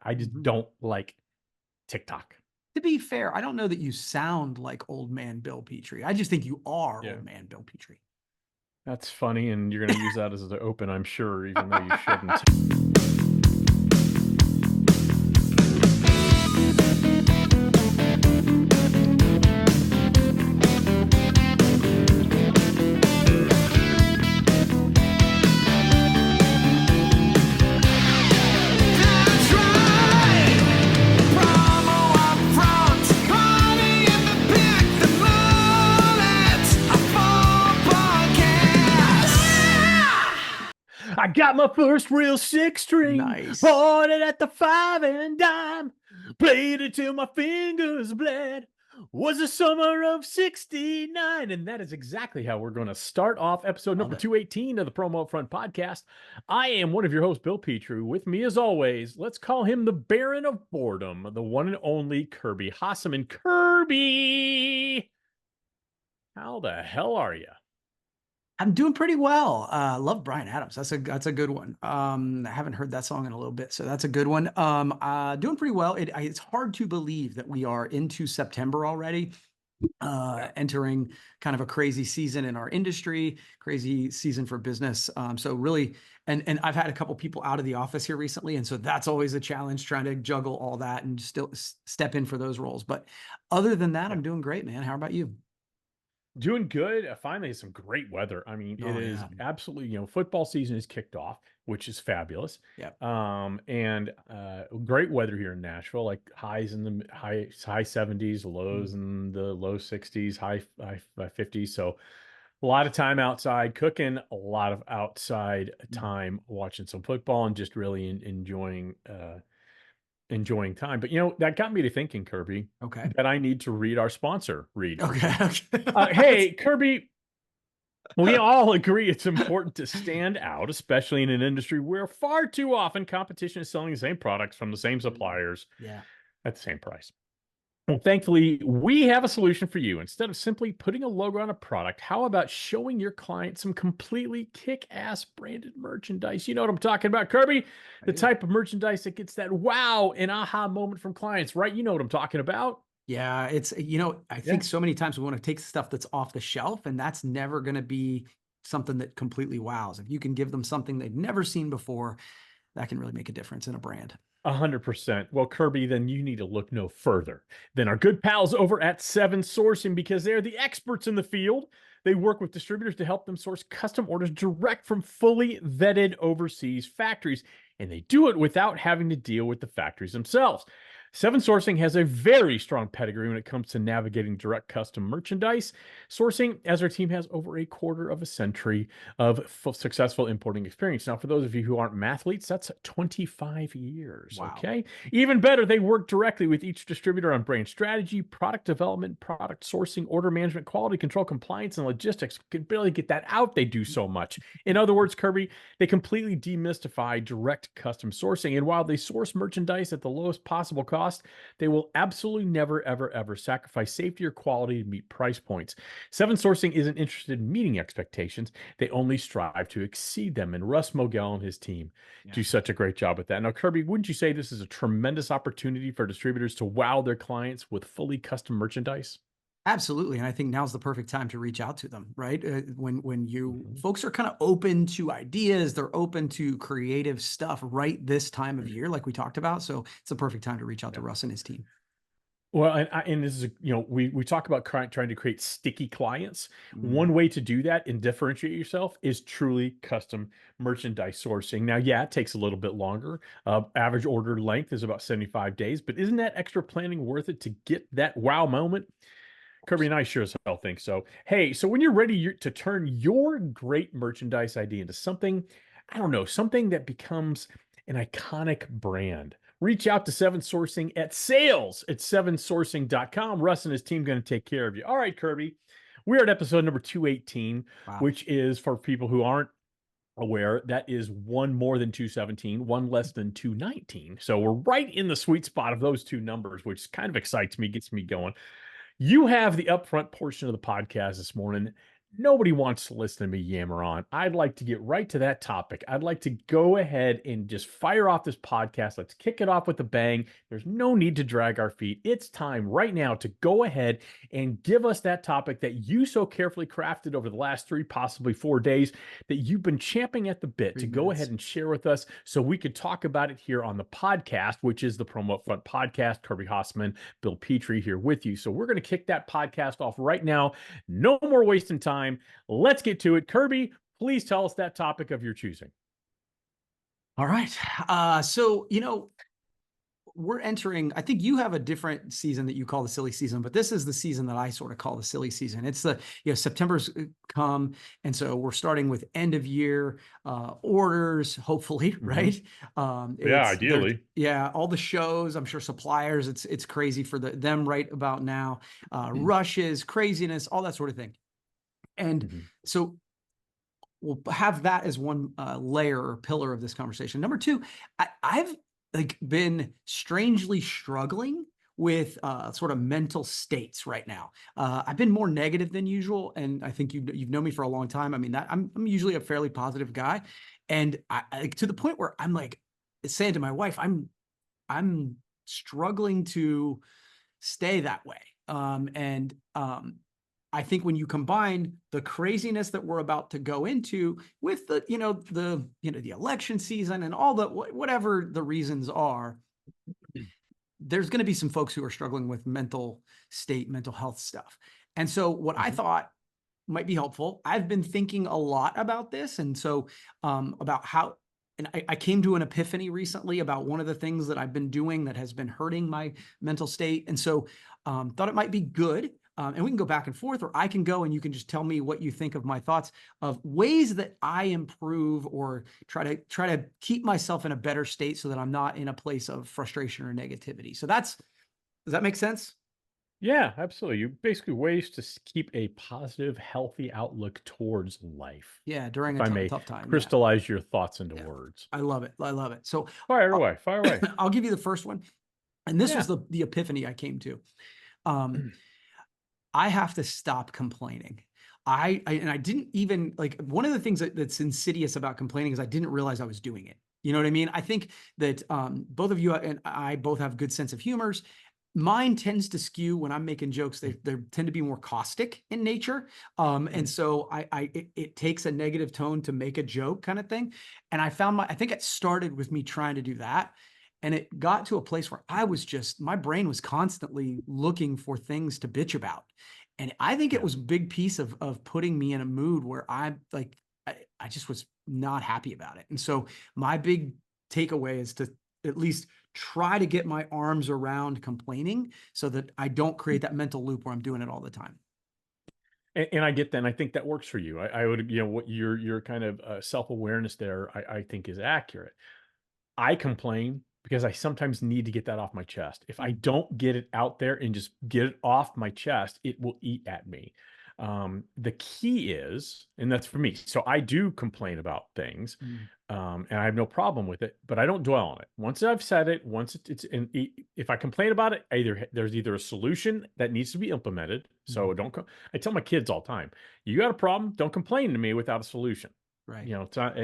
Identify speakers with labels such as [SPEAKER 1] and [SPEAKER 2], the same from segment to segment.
[SPEAKER 1] I just
[SPEAKER 2] Mhm.
[SPEAKER 1] don't like TikTok.
[SPEAKER 2] To be fair, I don't know that you sound like old man Bill Petrie. I just think you are
[SPEAKER 1] Yeah.
[SPEAKER 2] old man Bill Petrie.
[SPEAKER 1] That's funny, and you're gonna use that as the open, I'm sure, even though you shouldn't.
[SPEAKER 3] That's right. Promo up front, money in the pick, the mullet, a full podcast.
[SPEAKER 1] I got my first real six string,
[SPEAKER 2] Nice.
[SPEAKER 1] bought it at the 5 and dime, played it till my fingers bled. Was the summer of '69, and that is exactly how we're going to start off episode
[SPEAKER 2] Love
[SPEAKER 1] number
[SPEAKER 2] it.
[SPEAKER 1] 218 of the Promo Upfront podcast. I am one of your hosts, Bill Petrie. With me, as always, let's call him the Baron of Boredom, the one and only Kirby Hasseman. Kirby, how the hell are you?
[SPEAKER 2] I'm doing pretty well. Love Brian Adams. That's a good one. I haven't heard that song in a little bit, so that's a good one. Doing pretty well. It's hard to believe that we are into September already.
[SPEAKER 1] Yeah.
[SPEAKER 2] Entering kind of a crazy season in our industry, crazy season for business. So really, and I've had a couple people out of the office here recently, and so that's always a challenge trying to juggle all that and still step in for those roles. But other than that,
[SPEAKER 1] Yeah.
[SPEAKER 2] I'm doing great, man. How about you?
[SPEAKER 1] Doing good. Finally, some great weather. I mean, it
[SPEAKER 2] Oh
[SPEAKER 1] is
[SPEAKER 2] yeah,
[SPEAKER 1] absolutely, football season is kicked off, which is fabulous.
[SPEAKER 2] yeah.
[SPEAKER 1] And great weather here in Nashville, like highs in the high 70s,
[SPEAKER 2] Mm.
[SPEAKER 1] lows in the low 60s, high 50s. So a lot of time outside cooking, a lot of outside
[SPEAKER 2] Mm.
[SPEAKER 1] time watching some football and just really enjoying time. But that got me to thinking, Kirby,
[SPEAKER 2] Okay.
[SPEAKER 1] that I need to read our sponsor read for
[SPEAKER 2] Okay.
[SPEAKER 1] today.
[SPEAKER 2] Okay.
[SPEAKER 1] Hey, Kirby, we all agree it's important to stand out, especially in an industry where far too often competition is selling the same products from the same
[SPEAKER 2] Mm.
[SPEAKER 1] suppliers
[SPEAKER 2] Yeah.
[SPEAKER 1] at the same price. Well, thankfully, we have a solution for you. Instead of simply putting a logo on a product, how about showing your client some completely kick-ass branded merchandise? You know what I'm talking about, Kirby?
[SPEAKER 2] I
[SPEAKER 1] The
[SPEAKER 2] do.
[SPEAKER 1] type of merchandise that gets that wow and aha moment from clients, right? You know what I'm talking about.
[SPEAKER 2] Yeah, I think
[SPEAKER 1] Yeah.
[SPEAKER 2] so many times we want to take stuff that's off the shelf, and that's never going to be something that completely wows. If you can give them something they've never seen before, that can really make a difference in a brand.
[SPEAKER 1] 100%. Well, Kirby, then you need to look no further than our good pals over at Seven Sourcing because they're the experts in the field. They work with distributors to help them source custom orders direct from fully vetted overseas factories, and they do it without having to deal with the factories themselves. Seven Sourcing has a very strong pedigree when it comes to navigating direct custom merchandise sourcing, as our team has over a quarter of a century of successful importing experience. Now, for those of you who aren't mathletes, that's 25 years.
[SPEAKER 2] Wow.
[SPEAKER 1] Okay. Even better, they work directly with each distributor on brand strategy, product development, product sourcing, order management, quality control, compliance, and logistics. Can barely get that out. They do so much. In other words, Kirby, they completely demystify direct custom sourcing. And while they source merchandise at the lowest possible cost, they will absolutely never, ever, ever sacrifice safety or quality to meet price points. Seven Sourcing isn't interested in meeting expectations. They only strive to exceed them. And Russ Mogel and his team
[SPEAKER 2] Yeah.
[SPEAKER 1] do such a great job with that. Now, Kirby, wouldn't you say this is a tremendous opportunity for distributors to wow their clients with fully custom merchandise?
[SPEAKER 2] Absolutely, and I think now's the perfect time to reach out to them, right? When you
[SPEAKER 1] Mhm.
[SPEAKER 2] folks are kind of open to ideas, they're open to creative stuff right this time of year, like we talked about. So it's the perfect time to reach out to
[SPEAKER 1] Yeah.
[SPEAKER 2] Russ and his team.
[SPEAKER 1] Well, and this is, we talk about trying to create sticky clients.
[SPEAKER 2] Mhm.
[SPEAKER 1] One way to do that and differentiate yourself is truly custom merchandise sourcing. Now, yeah, it takes a little bit longer. Average order length is about 75 days, but isn't that extra planning worth it to get that wow moment? Kirby and I sure as hell think so. Hey, so when you're ready to turn your great merchandise idea into something, I don't know, something that becomes an iconic brand, reach out to Seven Sourcing at sales@sevensourcing.com. Russ and his team going to take care of you. All right, Kirby, we're at episode number 218,
[SPEAKER 2] Wow.
[SPEAKER 1] which is for people who aren't aware, that is one more than 217, one less than 219. So we're right in the sweet spot of those two numbers, which kind of excites me, gets me going. You have the upfront portion of the podcast this morning. Nobody wants to listen to me yammer on. I'd like to get right to that topic. I'd like to go ahead and just fire off this podcast. Let's kick it off with a bang. There's no need to drag our feet. It's time right now to go ahead and give us that topic that you so carefully crafted over the last 3, possibly 4 days, that you've been champing at the bit
[SPEAKER 2] 3
[SPEAKER 1] to go
[SPEAKER 2] minutes.
[SPEAKER 1] ahead and share with us so we could talk about it here on the podcast, which is the Promo Upfront Podcast. Kirby Hasseman, Bill Petrie here with you. So we're going to kick that podcast off right now. No more wasting time. Let's get to it. Kirby, please tell us that topic of your choosing.
[SPEAKER 2] All right. So, we're entering, I think you have a different season that you call the silly season, but this is the season that I sort of call the silly season. It's the, September's come. And so we're starting with end of year orders, hopefully, right?
[SPEAKER 1] Ideally.
[SPEAKER 2] Yeah. All the shows, I'm sure suppliers, it's crazy for them right about now. Rushes, craziness, all that sort of thing. And so we'll have that as one layer or pillar of this conversation. Number two, I've been strangely struggling with sort of mental states right now. I've been more negative than usual, and I think you've known me for a long time. I mean, I'm usually a fairly positive guy, and I to the point where I'm like saying to my wife, I'm struggling to stay that way. I think when you combine the craziness that we're about to go into with the election season and all the whatever the reasons are, there's going to be some folks who are struggling with mental health stuff. And so what I thought might be helpful, I've been thinking a lot about this. And so about how, and I came to an epiphany recently about one of the things that I've been doing that has been hurting my mental state. And so thought it might be good. And we can go back and forth, or I can go and you can just tell me what you think of my thoughts of ways that I improve or try to keep myself in a better state so that I'm not in a place of frustration or negativity. So does that make sense?
[SPEAKER 1] Yeah, absolutely. You basically ways to keep a positive, healthy outlook towards life.
[SPEAKER 2] Yeah, during
[SPEAKER 1] If I
[SPEAKER 2] a
[SPEAKER 1] may
[SPEAKER 2] tough time.
[SPEAKER 1] crystallize your thoughts into words.
[SPEAKER 2] I love it. I love it. So
[SPEAKER 1] Fire away.
[SPEAKER 2] I'll give you the first one. And this was
[SPEAKER 1] Yeah.
[SPEAKER 2] the epiphany I came to. I have to stop complaining. I didn't even one of the things that's insidious about complaining is I didn't realize I was doing it. You know what I mean? I think that both of you and I both have good sense of humors. Mine tends to skew when I'm making jokes. They tend to be more caustic in nature. And so it takes a negative tone to make a joke kind of thing. And I think it started with me trying to do that. And it got to a place where my brain was constantly looking for things to bitch about. And I think it was a big piece of putting me in a mood where I just was not happy about it. And so my big takeaway is to at least try to get my arms around complaining so that I don't create that mental loop where I'm doing it all the time.
[SPEAKER 1] And I get that. And I think that works for you. I would, what your kind of self-awareness there, I think is accurate. I complain because I sometimes need to get that off my chest. If I don't get it out there and just get it off my chest, it will eat at me. The key is, and that's for me. So I do complain about things, and I have no problem with it, but I don't dwell on it. Once I've said it, if I complain about it, there's either a solution that needs to be implemented. So I tell my kids all the time, you got a problem, don't complain to me without a solution.
[SPEAKER 2] Right.
[SPEAKER 1] It's not,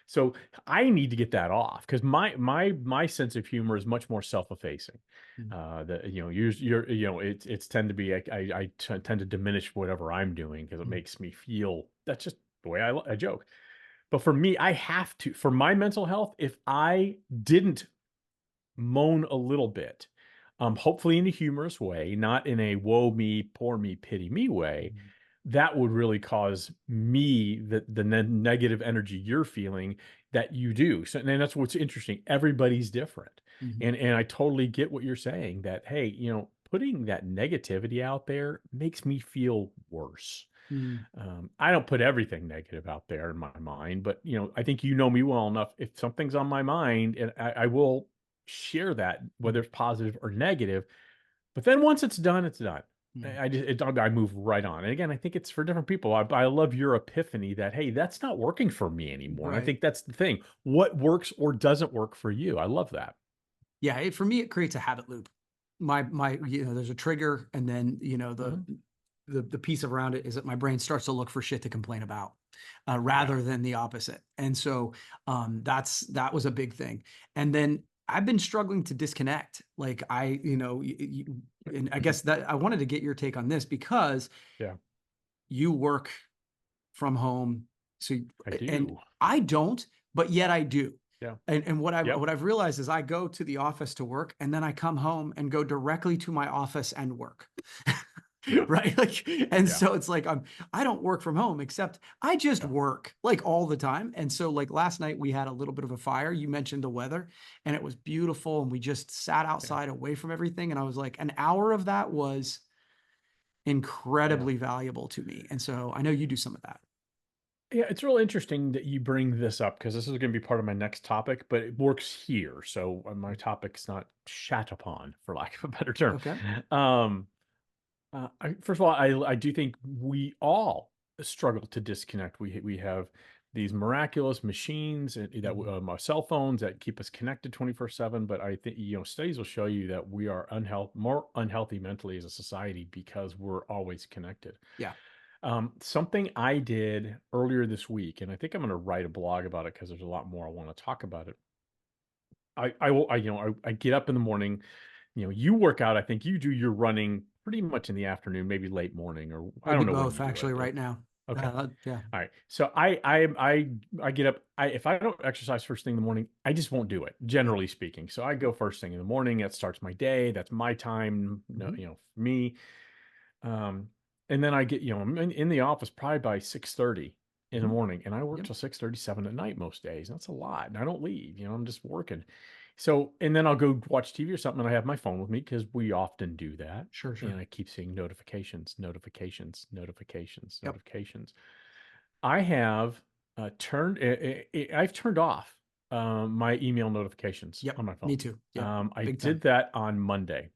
[SPEAKER 1] so I need to get that off because my sense of humor is much more self-effacing. It's tend to be I tend to diminish whatever I'm doing because it makes me feel that's just the way I joke. But for me, I have to, for my mental health, if I didn't moan a little bit, hopefully in a humorous way, not in a woe me, poor me, pity me way, that would really cause me the negative energy you're feeling that you do. So, and that's what's interesting. Everybody's different. And I totally get what you're saying that, hey, putting that negativity out there makes me feel worse. I don't put everything negative out there in my mind, but I think you know me well enough. If something's on my mind, and I will share that, whether it's positive or negative, but then once it's done, it's done. I move right on. And again, I think it's for different people. I love your epiphany that, hey, that's not working for me anymore.
[SPEAKER 2] Right.
[SPEAKER 1] And I think that's the thing. What works or doesn't work for you? I love that.
[SPEAKER 2] Yeah, for me, it creates a habit loop. There's a trigger, and then the piece around it is that my brain starts to look for shit to complain about, rather than the opposite. And so that was a big thing. And then I've been struggling to disconnect. Like and I guess that I wanted to get your take on this because
[SPEAKER 1] Yeah.
[SPEAKER 2] you work from home. So,
[SPEAKER 1] I
[SPEAKER 2] and
[SPEAKER 1] do.
[SPEAKER 2] I don't, but yet I do.
[SPEAKER 1] Yeah.
[SPEAKER 2] And what
[SPEAKER 1] Yep.
[SPEAKER 2] I've realized is I go to the office to work and then I come home and go directly to my office and work.
[SPEAKER 1] Yeah.
[SPEAKER 2] Right. Like, and
[SPEAKER 1] Yeah.
[SPEAKER 2] so it's like, I don't work from home, except I just
[SPEAKER 1] Yeah.
[SPEAKER 2] work like all the time. And so like last night we had a little bit of a fire. You mentioned the weather and it was beautiful. And we just sat outside away from everything. And I was like, an hour of that was incredibly valuable to me. And so I know you do some of that.
[SPEAKER 1] Yeah, it's real interesting that you bring this up because this is going to be part of my next topic, but it works here. So my topic's not shat upon, for lack of a better term.
[SPEAKER 2] Okay.
[SPEAKER 1] First of all, I do think we all struggle to disconnect. We have these miraculous machines that our cell phones that keep us connected 24/7. But I think studies will show you that we are more unhealthy mentally as a society because we're always connected.
[SPEAKER 2] Yeah.
[SPEAKER 1] Something I did earlier this week, and I think I'm going to write a blog about it because there's a lot more I want to talk about it. I get up in the morning. You work out. I think you do your running pretty much in the afternoon, maybe late morning, or I don't know when
[SPEAKER 2] both
[SPEAKER 1] you do
[SPEAKER 2] actually
[SPEAKER 1] it.
[SPEAKER 2] right now.
[SPEAKER 1] Okay.
[SPEAKER 2] Yeah.
[SPEAKER 1] All right. So I get up. If I don't exercise first thing in the morning, I just won't do it, generally speaking. So I go first thing in the morning. That starts my day. That's my time. For me. And then I get, I'm in the office probably by 6:30 in the morning, and I work till 6:37 at night most days. That's a lot. And I don't leave, I'm just working. So, and then I'll go watch TV or something, and I have my phone with me because we often do that.
[SPEAKER 2] Sure.
[SPEAKER 1] And I keep seeing notifications.
[SPEAKER 2] Yep.
[SPEAKER 1] I have I've turned off my email notifications on my phone.
[SPEAKER 2] Me too. Yeah.
[SPEAKER 1] I
[SPEAKER 2] Big
[SPEAKER 1] did that on Monday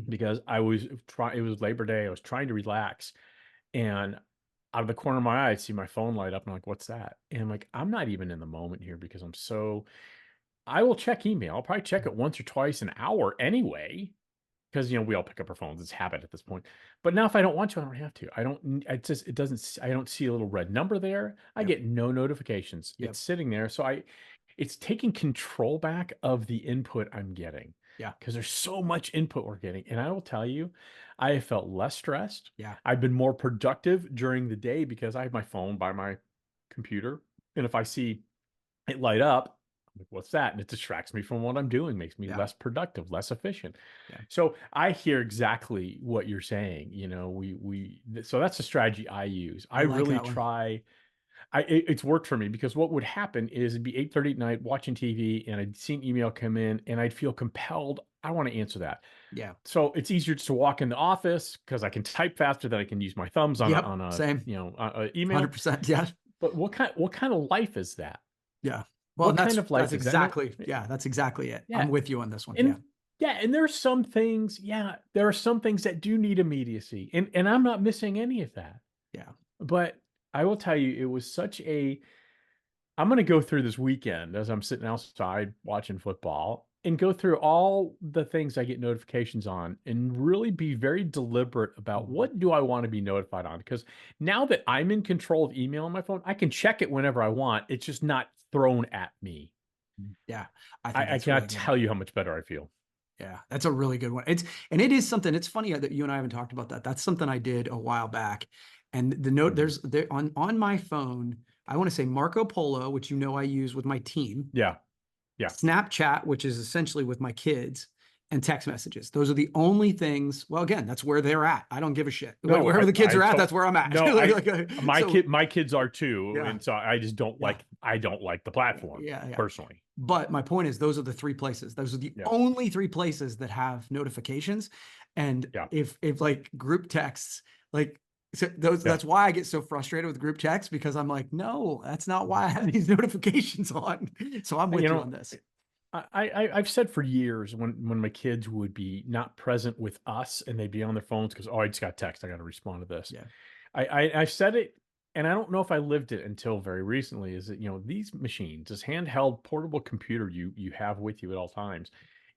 [SPEAKER 1] because it was Labor Day. I was trying to relax, and out of the corner of my eye, I see my phone light up, and I'm like, "What's that?" And I'm like, "I'm not even in the moment here because I will check email. I'll probably check it once or twice an hour anyway, because we all pick up our phones. It's habit at this point. But now if I don't want to, I don't have to. I don't. I don't see a little red number there. I get no notifications.
[SPEAKER 2] Yep.
[SPEAKER 1] It's sitting there, so it's taking control back of the input I'm getting.
[SPEAKER 2] Yeah.
[SPEAKER 1] Because there's so much input we're getting. And I will tell you, I have felt less stressed.
[SPEAKER 2] Yeah.
[SPEAKER 1] I've been more productive during the day because I have my phone by my computer. And if I see it light up, I'm like, what's that? And it distracts me from what I'm doing, makes me less productive, less efficient. Yeah. So I hear exactly what you're saying. So that's the strategy I use. I
[SPEAKER 2] like
[SPEAKER 1] really
[SPEAKER 2] that one.
[SPEAKER 1] try. It's worked for me because what would happen is it'd be 8:30 at night watching TV, and I'd see an email come in, and I'd feel compelled. I want to answer that.
[SPEAKER 2] Yeah.
[SPEAKER 1] So it's easier just to walk in the office because I can type faster than I can use my thumbs on a
[SPEAKER 2] same.
[SPEAKER 1] email.
[SPEAKER 2] 100%. Yeah.
[SPEAKER 1] But what kind of life is that?
[SPEAKER 2] Yeah. Well,
[SPEAKER 1] What kind of life
[SPEAKER 2] that's
[SPEAKER 1] is that?
[SPEAKER 2] exactly. Yeah, that's exactly it.
[SPEAKER 1] Yeah.
[SPEAKER 2] I'm with you on this one.
[SPEAKER 1] And and there are some things. Yeah, there are some things that do need immediacy, and I'm not missing any of that.
[SPEAKER 2] Yeah.
[SPEAKER 1] But I will tell you, it was I'm going to go through this weekend as I'm sitting outside watching football and go through all the things I get notifications on and really be very deliberate about what do I want to be notified on? Because now that I'm in control of email on my phone, I can check it whenever I want. It's just not thrown at me.
[SPEAKER 2] Yeah.
[SPEAKER 1] I cannot tell you how much better I feel.
[SPEAKER 2] Yeah, that's a really good one. It is something. It's funny that you and I haven't talked about that. That's something I did a while back. And the note there's on my phone, I want to say Marco Polo, which I use with my team.
[SPEAKER 1] Yeah.
[SPEAKER 2] Snapchat, which is essentially with my kids, and text messages. Those are the only things. Well, again, that's where they're at. I don't give a shit.
[SPEAKER 1] No,
[SPEAKER 2] Wherever the kids are at, that's where I'm at.
[SPEAKER 1] No, my kids are too, and so I just don't like. I don't like the platform personally.
[SPEAKER 2] But my point is, those are the three places. Those are the only three places that have notifications. And if like group texts, like that's why I get so frustrated with group texts, because I'm like, no, that's not why I have these notifications on. So I'm with you on this.
[SPEAKER 1] I've said for years when my kids would be not present with us and they'd be on their phones because, I just got text, I got to respond to this.
[SPEAKER 2] Yeah.
[SPEAKER 1] I've said it, and I don't know if I lived it until very recently, is that, these machines, this handheld portable computer you have with you at all times,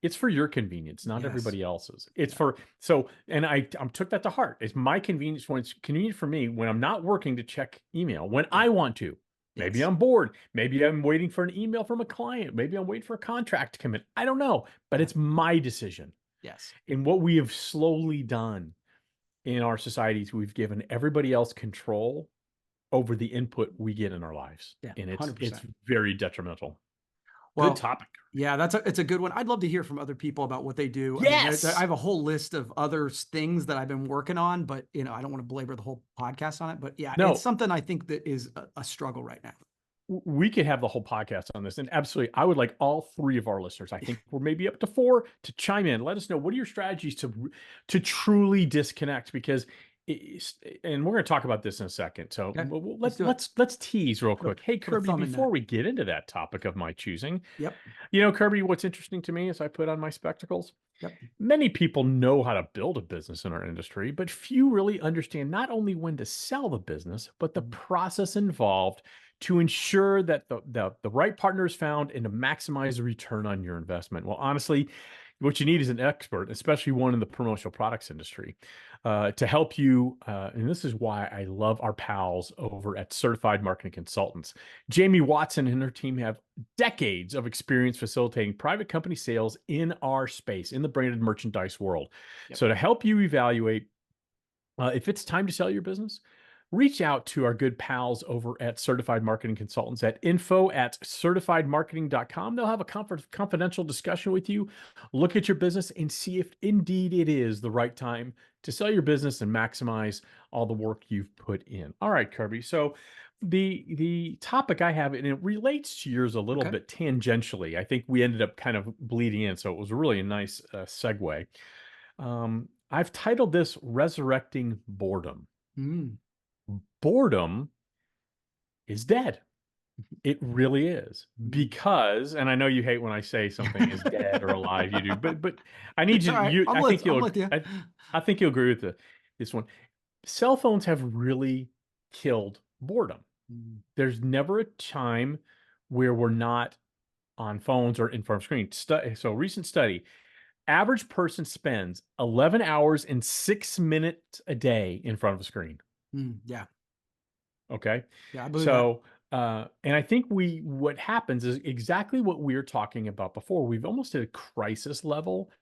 [SPEAKER 1] It's for your convenience, not
[SPEAKER 2] Yes.
[SPEAKER 1] everybody else's. It's
[SPEAKER 2] Yeah.
[SPEAKER 1] for so, and I took that to heart. It's my convenience when it's convenient for me when I'm not working to check email when I want to. Maybe
[SPEAKER 2] Yes.
[SPEAKER 1] I'm bored. Maybe I'm waiting for an email from a client. Maybe I'm waiting for a contract to come in. I don't know, but
[SPEAKER 2] Yeah.
[SPEAKER 1] it's my decision.
[SPEAKER 2] Yes.
[SPEAKER 1] And what we have slowly done in our societies, we've given everybody else control over the input we get in our lives.
[SPEAKER 2] Yeah,
[SPEAKER 1] And it's
[SPEAKER 2] 100%.
[SPEAKER 1] very detrimental.
[SPEAKER 2] Well,
[SPEAKER 1] Good topic.
[SPEAKER 2] yeah, it's a good one. I'd love to hear from other people about what they do. I mean,
[SPEAKER 1] Yes.
[SPEAKER 2] I have a whole list of other things that I've been working on, but I don't want to belabor the whole podcast on it. But yeah,
[SPEAKER 1] No.
[SPEAKER 2] it's something I think that is a struggle right now.
[SPEAKER 1] We could have the whole podcast on this. And absolutely, I would like all three of our listeners, I think we're maybe up to 4, to chime in. Let us know, what are your strategies to truly disconnect? Because and we're going to talk about this in a second. So
[SPEAKER 2] Okay,
[SPEAKER 1] let's
[SPEAKER 2] do it.
[SPEAKER 1] let's tease real quick. Hey,
[SPEAKER 2] put a
[SPEAKER 1] Kirby,
[SPEAKER 2] thumb in
[SPEAKER 1] before
[SPEAKER 2] that.
[SPEAKER 1] we get into that topic of my choosing,
[SPEAKER 2] Yep.
[SPEAKER 1] Kirby, what's interesting to me is I put on my spectacles.
[SPEAKER 2] Yep.
[SPEAKER 1] Many people know how to build a business in our industry, but few really understand not only when to sell the business, but the process involved to ensure that the right partner is found and to maximize the return on your investment. Well, honestly, what you need is an expert, especially one in the promotional products industry, to help you. And this is why I love our pals over at Certified Marketing Consultants. Jamie Watson and her team have decades of experience facilitating private company sales in our space, in the branded merchandise world.
[SPEAKER 2] Yep.
[SPEAKER 1] So to help you evaluate if it's time to sell your business, reach out to our good pals over at Certified Marketing Consultants at info@certifiedmarketing.com. They'll have a confidential discussion with you, look at your business, and see if indeed it is the right time to sell your business and maximize all the work you've put in. All right, Kirby. So the topic I have, and it relates to yours a little
[SPEAKER 2] Okay.
[SPEAKER 1] bit tangentially. I think we ended up kind of bleeding in, so it was really a nice segue. I've titled this Resurrecting Boredom.
[SPEAKER 2] Mm.
[SPEAKER 1] Boredom is dead. It really is, because, and I know you hate when I say something is dead or alive. You do, but I need
[SPEAKER 2] It's
[SPEAKER 1] you.
[SPEAKER 2] all right. I'm with you.
[SPEAKER 1] I think you'll agree with this one. Cell phones have really killed boredom.
[SPEAKER 2] Mm.
[SPEAKER 1] There's never a time where we're not on phones or in front of screens. So recent study. Average person spends 11 hours and 6 minutes a day in front of a screen.
[SPEAKER 2] Yeah.
[SPEAKER 1] Okay.
[SPEAKER 2] Yeah, I believe that.
[SPEAKER 1] So, and I think what happens is exactly what we were talking about before. We've almost hit a crisis level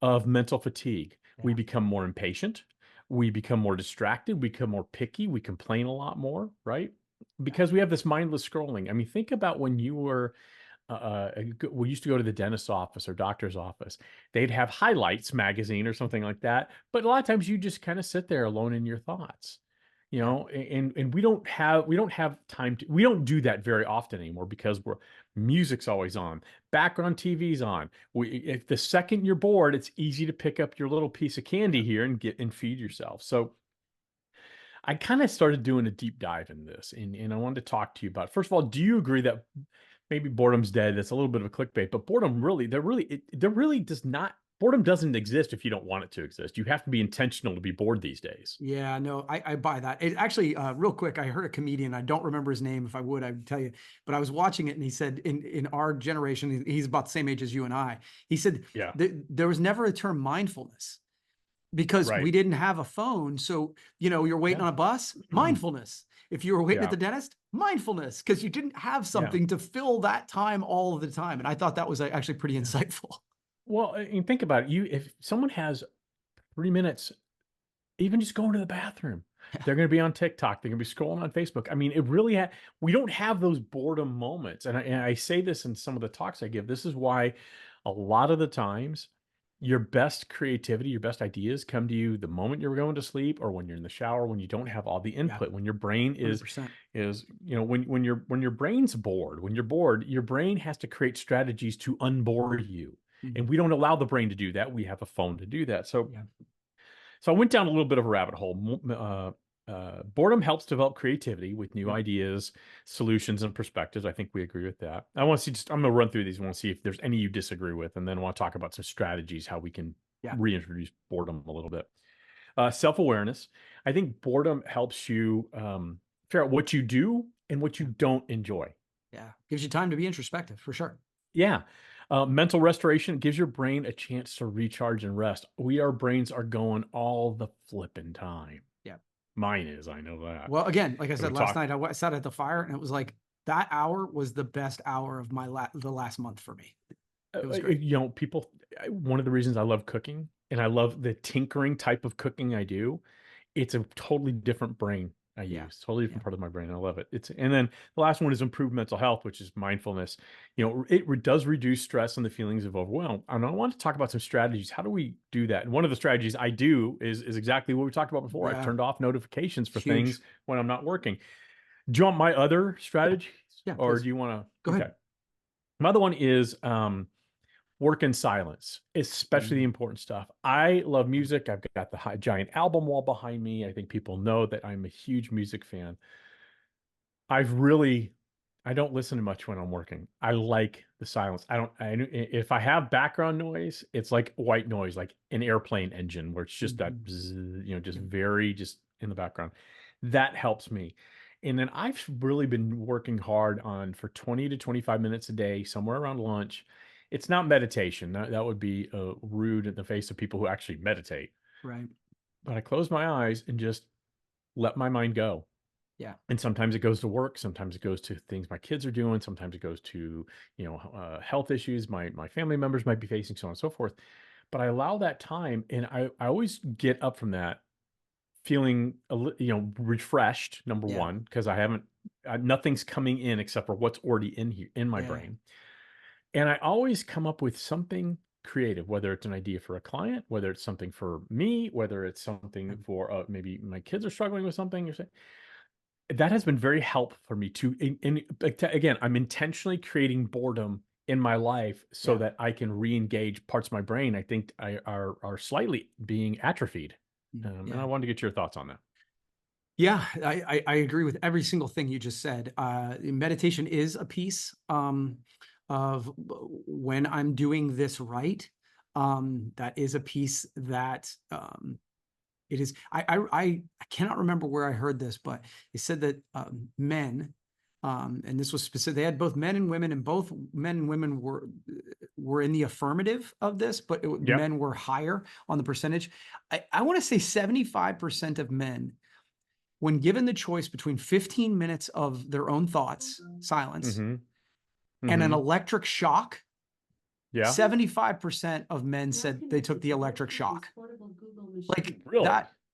[SPEAKER 1] of mental fatigue. We
[SPEAKER 2] Yeah.
[SPEAKER 1] become more impatient. We become more distracted. We become more picky. We complain a lot more, right? Because we have this mindless scrolling. I mean, think about when you were, we used to go to the dentist's office or doctor's office. They'd have Highlights magazine or something like that. But a lot of times you just kind of sit there alone in your thoughts. And we don't have time to, we don't do that very often anymore because music's always on, background TV's on. If the second you're bored, it's easy to pick up your little piece of candy here and feed yourself. So I kind of started doing a deep dive in this, and I wanted to talk to you about, first of all, do you agree that maybe boredom's dead? That's a little bit of a clickbait, but boredom boredom doesn't exist if you don't want it to exist. You have to be intentional to be bored these days.
[SPEAKER 2] Yeah, no, I buy that. It actually, real quick, I heard a comedian. I don't remember his name. If I would, I would tell you. But I was watching it, and he said, in our generation, he's about the same age as you and I. He said,
[SPEAKER 1] Yeah.
[SPEAKER 2] there was never a term mindfulness because
[SPEAKER 1] Right.
[SPEAKER 2] we didn't have a phone. So you're waiting
[SPEAKER 1] Yeah.
[SPEAKER 2] on a bus, mindfulness. If you were waiting
[SPEAKER 1] Yeah.
[SPEAKER 2] at the dentist, mindfulness, because you didn't have something to fill that time all of the time. And I thought that was actually pretty insightful.
[SPEAKER 1] Well, and think about it. If someone has 3 minutes, even just going to the bathroom, they're going to be on TikTok. They're going to be scrolling on Facebook. I mean, it really, we don't have those boredom moments. And I say this in some of the talks I give. This is why a lot of the times your best creativity, your best ideas come to you the moment you're going to sleep or when you're in the shower, when you don't have all the input, when your brain is
[SPEAKER 2] 100%.
[SPEAKER 1] when your brain's bored, when you're bored, your brain has to create strategies to unbore you. And we don't allow the brain to do that. We have a phone to do that. So, so I went down a little bit of a rabbit hole. Boredom helps develop creativity with new ideas, solutions, and perspectives. I think we agree with that. I want to see, I'm going to run through these. I want to see if there's any you disagree with, and then I want to talk about some strategies, how we can reintroduce boredom a little bit. Self-awareness. I think boredom helps you figure out what you do and what you don't enjoy.
[SPEAKER 2] Yeah. Gives you time to be introspective, for sure.
[SPEAKER 1] Yeah. Mental restoration gives your brain a chance to recharge and rest. Our brains are going all the flipping time.
[SPEAKER 2] Yeah.
[SPEAKER 1] Mine is, I know that.
[SPEAKER 2] Well, again, like I
[SPEAKER 1] So
[SPEAKER 2] said
[SPEAKER 1] we
[SPEAKER 2] last
[SPEAKER 1] talked-
[SPEAKER 2] night, sat at the fire and it was like that hour was the best hour of the last month for me. It was great.
[SPEAKER 1] You know, people, one of the reasons I love cooking and I love the tinkering type of cooking I do, it's a totally different brain I
[SPEAKER 2] Yeah.
[SPEAKER 1] use, totally different
[SPEAKER 2] Yeah.
[SPEAKER 1] part of my brain. I love it. And then the last one is improved mental health, which is mindfulness. You know, does reduce stress and the feelings of overwhelm. And I want to talk about some strategies. How do we do that? And one of the strategies I do is exactly what we talked about before. I've
[SPEAKER 2] Yeah.
[SPEAKER 1] turned off notifications for
[SPEAKER 2] Huge.
[SPEAKER 1] things when I'm not working. Do you want my other strategies?
[SPEAKER 2] Yeah,
[SPEAKER 1] Or
[SPEAKER 2] please.
[SPEAKER 1] do you want to?
[SPEAKER 2] Go ahead.
[SPEAKER 1] My other one is work in silence, especially the important stuff. I love music. I've got the giant album wall behind me. I think people know that I'm a huge music fan. I don't listen to much when I'm working. I like the silence. If I have background noise, it's like white noise, like an airplane engine where it's just that, bzzz, just very just in the background. That helps me. And then I've really been working hard on for 20 to 25 minutes a day, somewhere around lunch. It's not meditation. That would be rude in the face of people who actually meditate.
[SPEAKER 2] Right.
[SPEAKER 1] But I close my eyes and just let my mind go.
[SPEAKER 2] Yeah.
[SPEAKER 1] And sometimes it goes to work. Sometimes it goes to things my kids are doing. Sometimes it goes to, health issues my family members might be facing, so on and so forth. But I allow that time, and I always get up from that feeling refreshed. Number
[SPEAKER 2] Yeah.
[SPEAKER 1] one, because I haven't nothing's coming in except for what's already in here in my
[SPEAKER 2] Yeah.
[SPEAKER 1] brain, and I always come up with something creative, whether it's an idea for a client, whether it's something for me, whether it's something for maybe my kids are struggling with something or something. That has been very helpful for me to, again, I'm intentionally creating boredom in my life so
[SPEAKER 2] Yeah.
[SPEAKER 1] that I can re-engage parts of my brain I think are slightly being atrophied. And I wanted to get your thoughts on that.
[SPEAKER 2] Yeah, I agree with every single thing you just said. Meditation is a piece of when I'm doing this right. That is a piece that it is. I cannot remember where I heard this, but it said that men, and this was specific. They had both men and women, and both men and women were in the affirmative of this, but
[SPEAKER 1] Yep.
[SPEAKER 2] men were higher on the percentage. I want to say 75% of men, when given the choice between 15 minutes of their own thoughts, silence,
[SPEAKER 1] Mhm.
[SPEAKER 2] and an
[SPEAKER 1] Mhm.
[SPEAKER 2] electric shock,
[SPEAKER 1] Yeah.
[SPEAKER 2] 75% of men said they took the electric shock. Like
[SPEAKER 1] Really?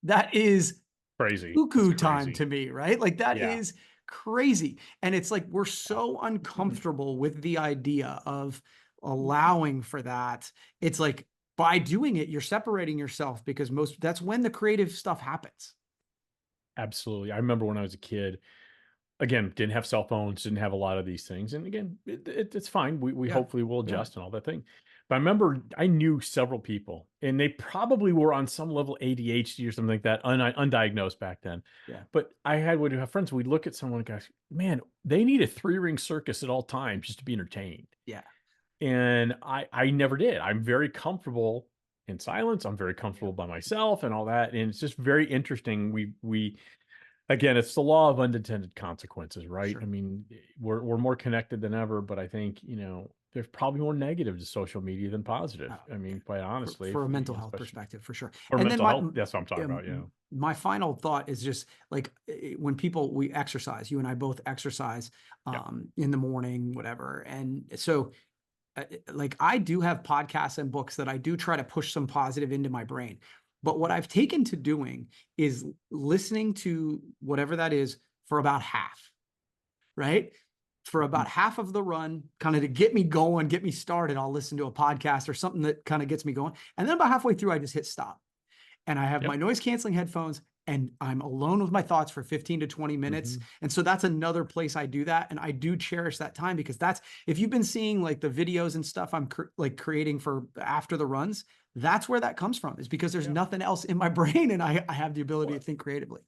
[SPEAKER 2] that is
[SPEAKER 1] Crazy.
[SPEAKER 2] cuckoo
[SPEAKER 1] That's
[SPEAKER 2] time
[SPEAKER 1] crazy.
[SPEAKER 2] to me, right? Like that
[SPEAKER 1] Yeah.
[SPEAKER 2] is crazy. And it's like we're so uncomfortable with the idea of allowing for that. It's like by doing it, you're separating yourself because that's when the creative stuff happens.
[SPEAKER 1] Absolutely. I remember when I was a kid, again, didn't have cell phones, didn't have a lot of these things. And again, it's fine. We
[SPEAKER 2] Yeah.
[SPEAKER 1] hopefully will adjust and all that thing. But I remember I knew several people, and they probably were on some level ADHD or something like that, undiagnosed back then.
[SPEAKER 2] Yeah.
[SPEAKER 1] But would have friends, we'd look at someone and go, man, they need a 3-ring circus at all times just to be entertained.
[SPEAKER 2] Yeah.
[SPEAKER 1] And I never did. I'm very comfortable in silence. I'm very comfortable by myself and all that. And it's just very interesting. We again, it's the law of unintended consequences, right?
[SPEAKER 2] Sure.
[SPEAKER 1] I mean, we're more connected than ever, but I think, there's probably more negative to social media than positive. I mean, quite honestly,
[SPEAKER 2] for a mental health
[SPEAKER 1] especially
[SPEAKER 2] perspective, for sure.
[SPEAKER 1] for
[SPEAKER 2] And
[SPEAKER 1] mental health. That's what I'm talking
[SPEAKER 2] um,
[SPEAKER 1] about. Yeah.
[SPEAKER 2] My final thought is just like when we exercise, you and I both exercise
[SPEAKER 1] Yeah.
[SPEAKER 2] in the morning, whatever. And so like I do have podcasts and books that I do try to push some positive into my brain. But what I've taken to doing is listening to whatever that is for about half, right? For about half of the run, kind of to get me going, get me started, I'll listen to a podcast or something that kind of gets me going. And then about halfway through, I just hit stop. And I have
[SPEAKER 1] Yep.
[SPEAKER 2] my noise canceling headphones and I'm alone with my thoughts for 15 to 20 minutes.
[SPEAKER 1] Mhm.
[SPEAKER 2] And so that's another place I do that. And I do cherish that time because if you've been seeing like the videos and stuff I'm creating for after the runs, that's where that comes from, is because there's
[SPEAKER 1] Yeah.
[SPEAKER 2] nothing else in my brain and I have the ability to think creatively.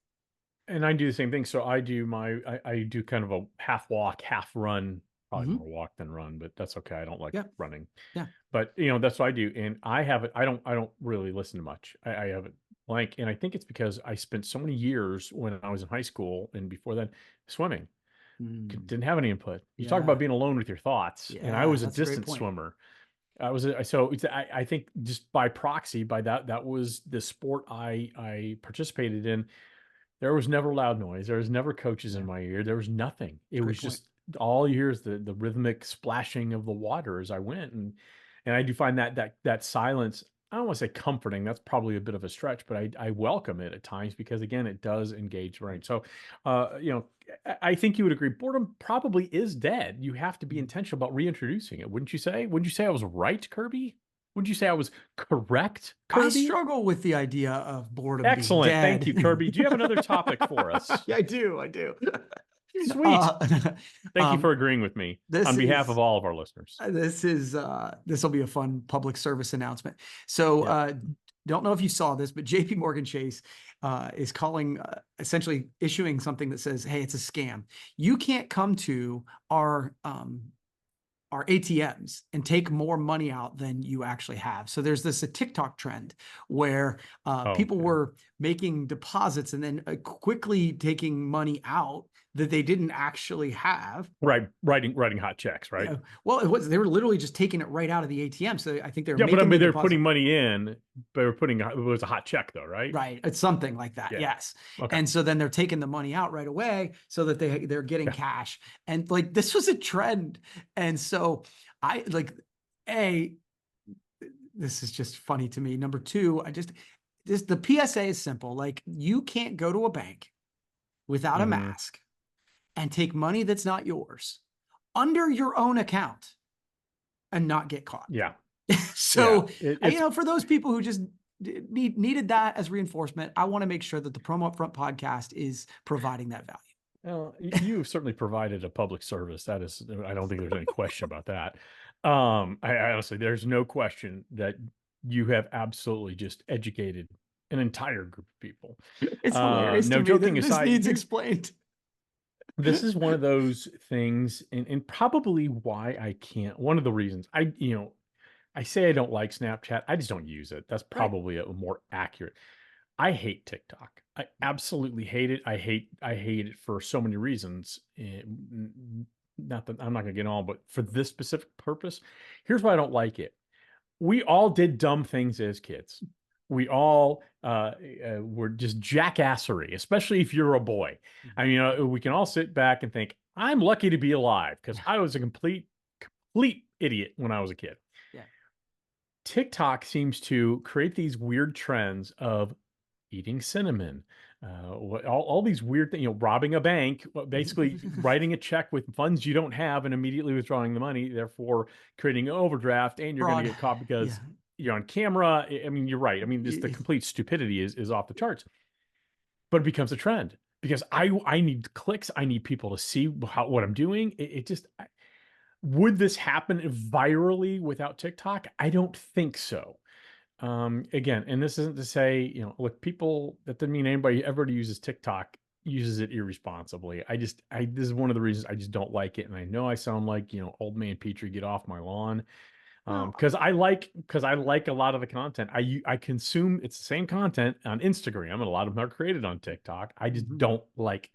[SPEAKER 1] And I do the same thing. So I do I do kind of a half walk, half run, probably
[SPEAKER 2] Mhm.
[SPEAKER 1] more walk than run, but that's okay. I don't like
[SPEAKER 2] Yeah.
[SPEAKER 1] running.
[SPEAKER 2] Yeah.
[SPEAKER 1] But that's what I do. And I have it. I don't really listen to much. I have it blank. And I think it's because I spent so many years when I was in high school and before that swimming.
[SPEAKER 2] Mm.
[SPEAKER 1] Didn't have any input. You talk about
[SPEAKER 2] Yeah.
[SPEAKER 1] being alone with your thoughts. And I
[SPEAKER 2] Yeah,
[SPEAKER 1] was a
[SPEAKER 2] that's a great
[SPEAKER 1] distance
[SPEAKER 2] point.
[SPEAKER 1] swimmer. I think just by proxy, by that was the sport I participated in. There was never loud noise. There was never coaches in my ear. There was nothing. It
[SPEAKER 2] Great
[SPEAKER 1] was
[SPEAKER 2] point.
[SPEAKER 1] just all you hear is the rhythmic splashing of the water as I went, and I do find that silence. I don't want to say comforting. That's probably a bit of a stretch, but I welcome it at times because again, it does engage the brain. So, I think you would agree. Boredom probably is dead. You have to be intentional about reintroducing it, wouldn't you say? Wouldn't you say I was right, Kirby? Wouldn't you say I was correct,
[SPEAKER 2] I
[SPEAKER 1] Kirby?
[SPEAKER 2] struggle with the idea of boredom
[SPEAKER 1] Excellent.
[SPEAKER 2] being dead.
[SPEAKER 1] Thank you, Kirby. Do you have another topic for us?
[SPEAKER 2] Yeah, I do.
[SPEAKER 1] Sweet. Thank you for agreeing with me
[SPEAKER 2] this
[SPEAKER 1] on behalf
[SPEAKER 2] is-
[SPEAKER 1] of all of our listeners.
[SPEAKER 2] This will be a fun public service announcement. So
[SPEAKER 1] Yeah.
[SPEAKER 2] don't know if you saw this, but JP Morgan Chase is calling, essentially issuing something that says, hey, it's a scam. You can't come to our ATMs and take more money out than you actually have. So there's a TikTok trend where people
[SPEAKER 1] okay.
[SPEAKER 2] were making deposits and then quickly taking money out that they didn't actually have.
[SPEAKER 1] Right, writing hot checks, right?
[SPEAKER 2] Yeah. Well, they were literally just taking it right out of the ATM. So I think they were
[SPEAKER 1] Yeah, but I
[SPEAKER 2] making
[SPEAKER 1] mean,
[SPEAKER 2] the
[SPEAKER 1] they're
[SPEAKER 2] deposit.
[SPEAKER 1] putting money in. They were it was a hot check, though, right?
[SPEAKER 2] Right. It's something like that.
[SPEAKER 1] Yeah.
[SPEAKER 2] Yes.
[SPEAKER 1] Okay.
[SPEAKER 2] And so then they're taking the money out right away so that they're getting
[SPEAKER 1] Yeah.
[SPEAKER 2] cash. And like, this was a trend. And so I like, this is just funny to me. Number two, the PSA is simple. Like, you can't go to a bank without a
[SPEAKER 1] Mhm.
[SPEAKER 2] mask and take money that's not yours under your own account and not get caught.
[SPEAKER 1] Yeah.
[SPEAKER 2] So,
[SPEAKER 1] Yeah. It's
[SPEAKER 2] for those people who just needed that as reinforcement, I want to make sure that the Promo Upfront podcast is providing that value.
[SPEAKER 1] Well, you have certainly provided a public service. That is, I don't think there's any question about that. I honestly, there's no question that you have absolutely just educated an entire group of people.
[SPEAKER 2] It's hilarious
[SPEAKER 1] no
[SPEAKER 2] to me
[SPEAKER 1] joking
[SPEAKER 2] that this
[SPEAKER 1] aside,
[SPEAKER 2] needs
[SPEAKER 1] here's-
[SPEAKER 2] explained.
[SPEAKER 1] This is one of those things, and probably why I can't. One of the reasons I say I don't like Snapchat. I just don't use it. That's probably a more accurate. I hate TikTok. I absolutely hate it. I hate it for so many reasons. Not that I'm not going to get on, but for this specific purpose, here's why I don't like it. We all did dumb things as kids. We all were just jackassery, especially if you're a boy. I mean, we can all sit back and think, I'm lucky to be alive because I was a complete idiot when I was a kid.
[SPEAKER 2] Yeah.
[SPEAKER 1] TikTok seems to create these weird trends of eating cinnamon, all these weird things, robbing a bank, basically writing a check with funds you don't have and immediately withdrawing the money, therefore creating an overdraft, and you're going to get caught because you're on camera. I mean, you're right. I mean, just the complete stupidity is off the charts, but it becomes a trend because I need clicks. I need people to see what I'm doing. Would this happen virally without TikTok? I don't think so. Again, and this isn't to say, look, that doesn't mean anybody ever uses TikTok uses it irresponsibly. This is one of the reasons I just don't like it. And I know I sound like, old man Petrie, get off my lawn. Because I like a lot of the content I consume. It's the same content on Instagram, and a lot of them are created on TikTok. I just don't like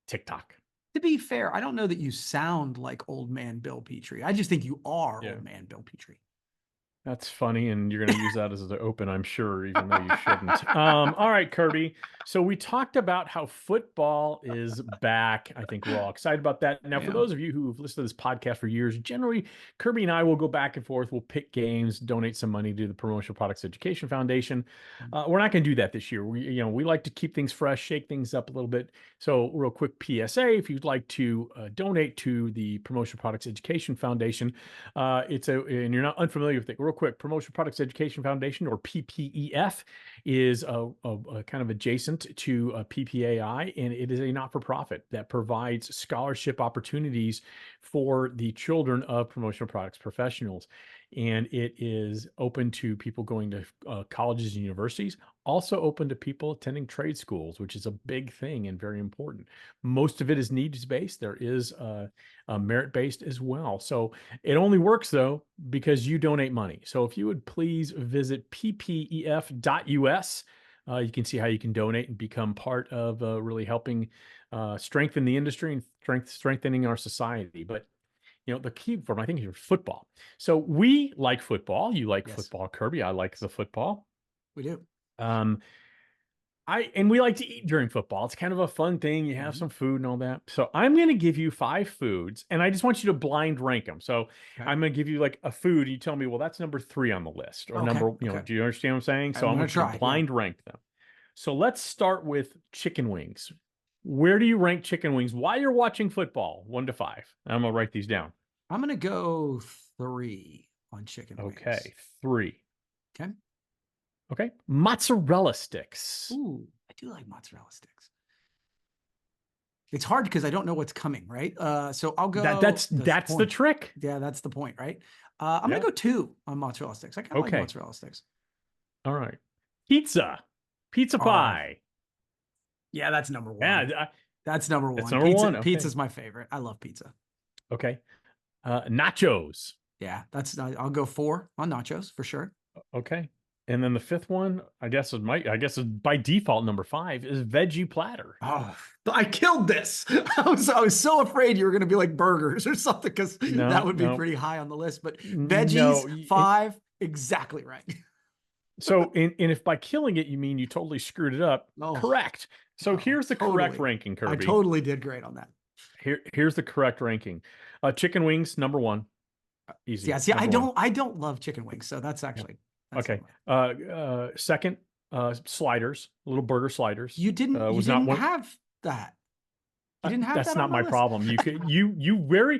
[SPEAKER 1] TikTok.
[SPEAKER 2] To be fair, I don't know that you sound like old man Bill Petrie. I just think you are
[SPEAKER 1] Yeah.
[SPEAKER 2] old man Bill Petrie.
[SPEAKER 1] That's funny, and you're going to use that as the open, I'm sure, even though you shouldn't. All right, Kirby. So we talked about how football is back. I think we're all excited about that. Now, for those of you who've listened to this podcast for years, generally, Kirby and I will go back and forth. We'll pick games, donate some money to the Promotional Products Education Foundation. We're not going to do that this year. We like to keep things fresh, shake things up a little bit. So, real quick PSA: if you'd like to donate to the Promotional Products Education Foundation, and you're not unfamiliar with it, real quick, Promotional Products Education Foundation, or PPEF, is a kind of adjacent to PPAI, and it is a not-for-profit that provides scholarship opportunities for the children of promotional products professionals. And it is open to people going to colleges and universities, also open to people attending trade schools, which is a big thing and very important. Most of it is needs-based. There is merit-based as well. So it only works, though, because you donate money. So if you would please visit ppef.us, you can see how you can donate and become part of really helping strengthen the industry and strengthening our society. But the key form, I think, is football. So we like football. You like
[SPEAKER 2] Yes.
[SPEAKER 1] football, Kirby. I like the football.
[SPEAKER 2] We do.
[SPEAKER 1] Um, and we like to eat during football. It's kind of a fun thing. You have
[SPEAKER 2] Mhm.
[SPEAKER 1] some food and all that. So I'm going to give you 5 foods, and I just want you to blind rank them. So
[SPEAKER 2] Okay.
[SPEAKER 1] I'm going to give you like a food. You tell me, well, that's number 3 on the list, or
[SPEAKER 2] Okay,
[SPEAKER 1] number,
[SPEAKER 2] okay.
[SPEAKER 1] do you understand what I'm saying? So
[SPEAKER 2] I'm
[SPEAKER 1] I'm
[SPEAKER 2] gonna
[SPEAKER 1] going to
[SPEAKER 2] try, yeah.
[SPEAKER 1] blind rank them. So let's start with chicken wings. Where do you rank chicken wings while you're watching football? 1 to 5. I'm going to write these down.
[SPEAKER 2] I'm gonna go 3 on chicken wings.
[SPEAKER 1] Okay, 3.
[SPEAKER 2] Okay.
[SPEAKER 1] Okay, mozzarella sticks.
[SPEAKER 2] Ooh, I do like mozzarella sticks. It's hard because I don't know what's coming, right? So I'll go.
[SPEAKER 1] That's the
[SPEAKER 2] point.
[SPEAKER 1] trick.
[SPEAKER 2] Yeah, that's the point, right? I'm
[SPEAKER 1] Yeah.
[SPEAKER 2] gonna go 2 on mozzarella sticks. I kind of
[SPEAKER 1] Okay.
[SPEAKER 2] like mozzarella sticks.
[SPEAKER 1] All right, pizza
[SPEAKER 2] Oh,
[SPEAKER 1] pie.
[SPEAKER 2] Yeah, that's number 1.
[SPEAKER 1] Yeah,
[SPEAKER 2] That's number 1.
[SPEAKER 1] That's number
[SPEAKER 2] pizza,
[SPEAKER 1] 1, okay.
[SPEAKER 2] Pizza's my favorite. I love pizza.
[SPEAKER 1] okay. Nachos.
[SPEAKER 2] Yeah, I'll go 4 on nachos for sure.
[SPEAKER 1] Okay, and then the 5th one, I guess is by default number 5 is veggie platter.
[SPEAKER 2] Oh, I killed this. I was so afraid you were gonna be like burgers or something because
[SPEAKER 1] No,
[SPEAKER 2] that would be
[SPEAKER 1] no.
[SPEAKER 2] pretty high on the list. But
[SPEAKER 1] No,
[SPEAKER 2] veggies 5, exactly right.
[SPEAKER 1] So, and if by killing it you mean you totally screwed it up,
[SPEAKER 2] Oh,
[SPEAKER 1] correct. So
[SPEAKER 2] oh,
[SPEAKER 1] here's the correct
[SPEAKER 2] totally.
[SPEAKER 1] ranking,
[SPEAKER 2] I
[SPEAKER 1] Kirby.
[SPEAKER 2] totally did great on that.
[SPEAKER 1] Here's the correct ranking. Chicken wings, number 1. Easy.
[SPEAKER 2] Yeah, see,
[SPEAKER 1] number 1.
[SPEAKER 2] I don't love chicken wings, so that's actually that's
[SPEAKER 1] Okay.
[SPEAKER 2] number-
[SPEAKER 1] Second, sliders, little burger sliders.
[SPEAKER 2] You didn't
[SPEAKER 1] was not one.
[SPEAKER 2] have that. You didn't have
[SPEAKER 1] That's
[SPEAKER 2] that
[SPEAKER 1] not
[SPEAKER 2] on
[SPEAKER 1] my
[SPEAKER 2] list?
[SPEAKER 1] problem. You very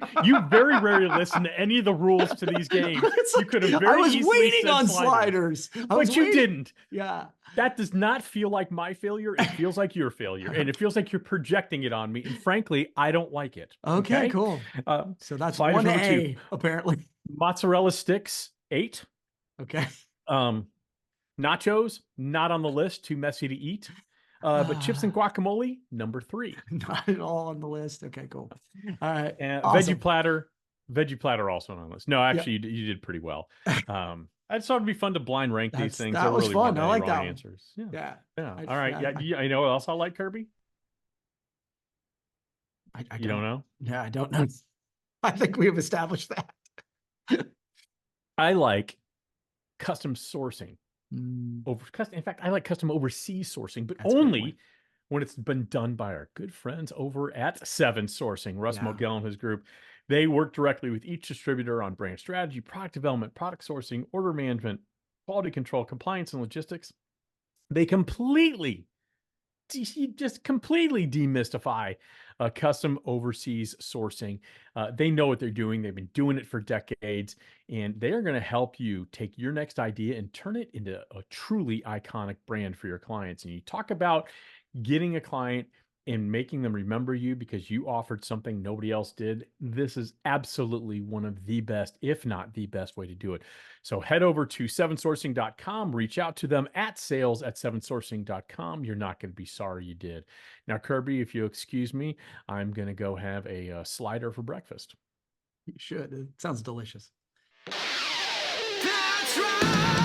[SPEAKER 1] rarely listen to any of the rules to these games.
[SPEAKER 2] It's
[SPEAKER 1] You
[SPEAKER 2] like,
[SPEAKER 1] could have
[SPEAKER 2] I
[SPEAKER 1] very
[SPEAKER 2] was
[SPEAKER 1] easily
[SPEAKER 2] waiting
[SPEAKER 1] said
[SPEAKER 2] on sliders. I was
[SPEAKER 1] but you
[SPEAKER 2] waiting.
[SPEAKER 1] didn't.
[SPEAKER 2] Yeah.
[SPEAKER 1] That does not feel like my failure. It feels like your failure, and it feels like you're projecting it on me. And frankly, I don't like it.
[SPEAKER 2] Okay, cool.
[SPEAKER 1] Uh,
[SPEAKER 2] So that's
[SPEAKER 1] sliders number
[SPEAKER 2] 1A, apparently.
[SPEAKER 1] mozzarella sticks, 8.
[SPEAKER 2] Okay.
[SPEAKER 1] Nachos, not on the list. Too messy to eat. But chips and guacamole, number 3.
[SPEAKER 2] Not at all on the list. Okay, cool. All right.
[SPEAKER 1] And
[SPEAKER 2] Awesome.
[SPEAKER 1] veggie platter also on the list. No, actually, you did pretty well. I just thought it'd be fun to blind rank these things.
[SPEAKER 2] that was
[SPEAKER 1] really
[SPEAKER 2] fun.
[SPEAKER 1] weren't
[SPEAKER 2] I
[SPEAKER 1] any
[SPEAKER 2] like
[SPEAKER 1] wrong
[SPEAKER 2] that one.
[SPEAKER 1] answers. Yeah.
[SPEAKER 2] Yeah.
[SPEAKER 1] All right. Yeah. I know what else I like, Kirby.
[SPEAKER 2] I
[SPEAKER 1] You don't know?
[SPEAKER 2] Yeah, I don't know. I think we have established that.
[SPEAKER 1] I like custom sourcing
[SPEAKER 2] Mm,
[SPEAKER 1] over custom. In fact, I like custom overseas sourcing, but
[SPEAKER 2] That's a good
[SPEAKER 1] only
[SPEAKER 2] point.
[SPEAKER 1] when it's been done by our good friends over at 7 Sourcing. Russ
[SPEAKER 2] Yeah.
[SPEAKER 1] Mogel and his group. They work directly with each distributor on brand strategy, product development, product sourcing, order management, quality control, compliance, and logistics. They just completely demystify custom overseas sourcing. They know what they're doing. They've been doing it for decades, and they are going to help you take your next idea and turn it into a truly iconic brand for your clients. And you talk about getting a client and making them remember you because you offered something nobody else did. This is absolutely one of the best, if not the best way to do it. So head over to 7sourcing.com, reach out to them at sales@7sourcing.com. You're not going to be sorry you did. Now, Kirby, if you excuse me, I'm going to go have a slider for breakfast.
[SPEAKER 2] You should. It sounds delicious.
[SPEAKER 3] That's right.